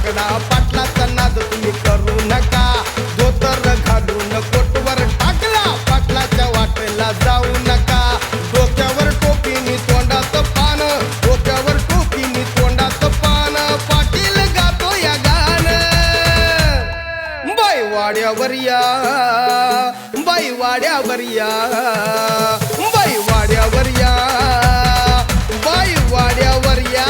आकडा पाटलाचा नाद तुम्ही करू नका धोतर घालून कोटवर टाकला पाटलाच्या वाटेला जाऊ नका डोक्यावर टोपीनी तोंडात पान डोक्यावर टोपीनी तोंडात पान पाटील गातो या गाणं बाई वाड्यावर या बाई वाड्यावर या बाई वाड्यावर या बाई वाड्यावर या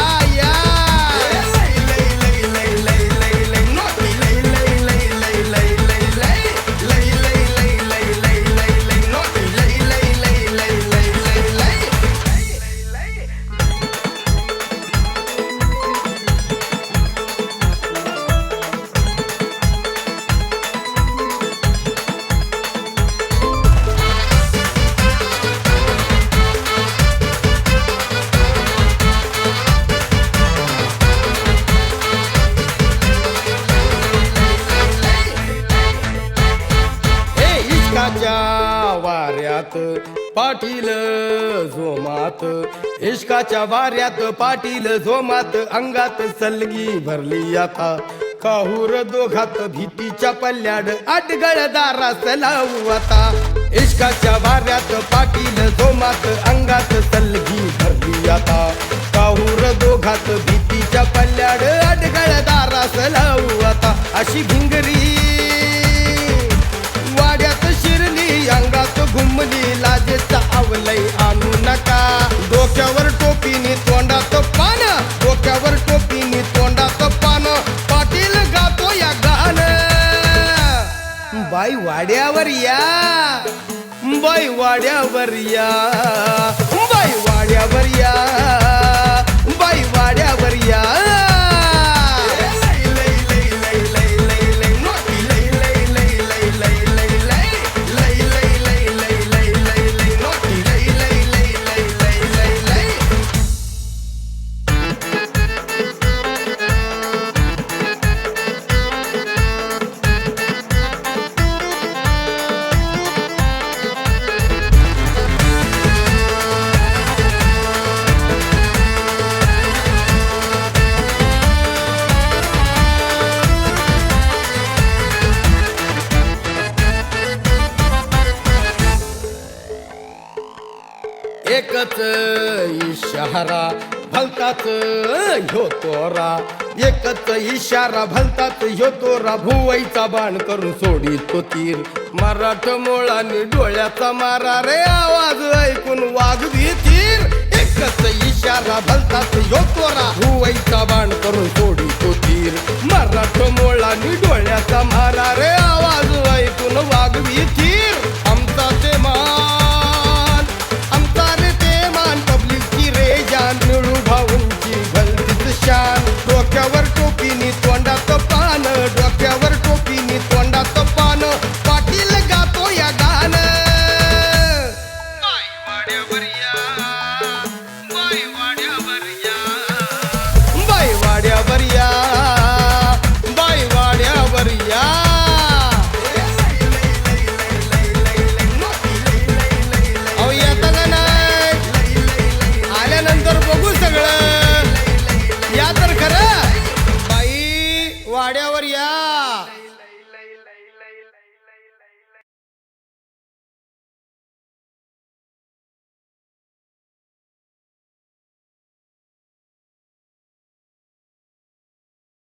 या वाऱ्यात पाटील झोमात इश्काच्या वाऱ्यात पाटील झोमात अंगात सलगी भरली आता काहूर दोघात भीतीच्या पल्ल्याड अडगळ दारास लावू आता इश्काच्या वाऱ्यात पाटील झोमात अंगात सलगी भरली आता काहूर दोघात भीतीच्या पल्ल्याड अडगळ दारास लावू आता अशी भिंगरी वाड्यात शिरली अंगात घुमली लाजेचा आवलय आणू नका डोक्यावर टोपीनी तोंडात पान डोक्यावर टोपीनी तोंडात पान पाटील गातो या गाणं बाई वाड्यावर या बाई वाड्यावर या बाई वाड्यावर या बाई वाड्यावर या एकच इशारा भलताच ह्यो तोरा एकच इशारा भलताच ह्यो तोरा भुवईचा बाण करून सोडितो तीर मराठ मोळानी डोळ्याचा मारा रे आवाज ऐकून वाघवी तीर एकच इशारा भलताच ह्यो तोरा भुवईचा बाण करून सोडितो तीर मराठ मोळानी डोळ्याचा मारा रे आवाज ऐकून वाघवी तीर आमचा ते निळू भाऊंची भलतीच शान डोक्यावर टोपीनी तोंडात पान डोक्यावर टोपीनी तोंडात पान पाटील गातो या गाणं बाई वाड्यावर या बाई वाड्यावर या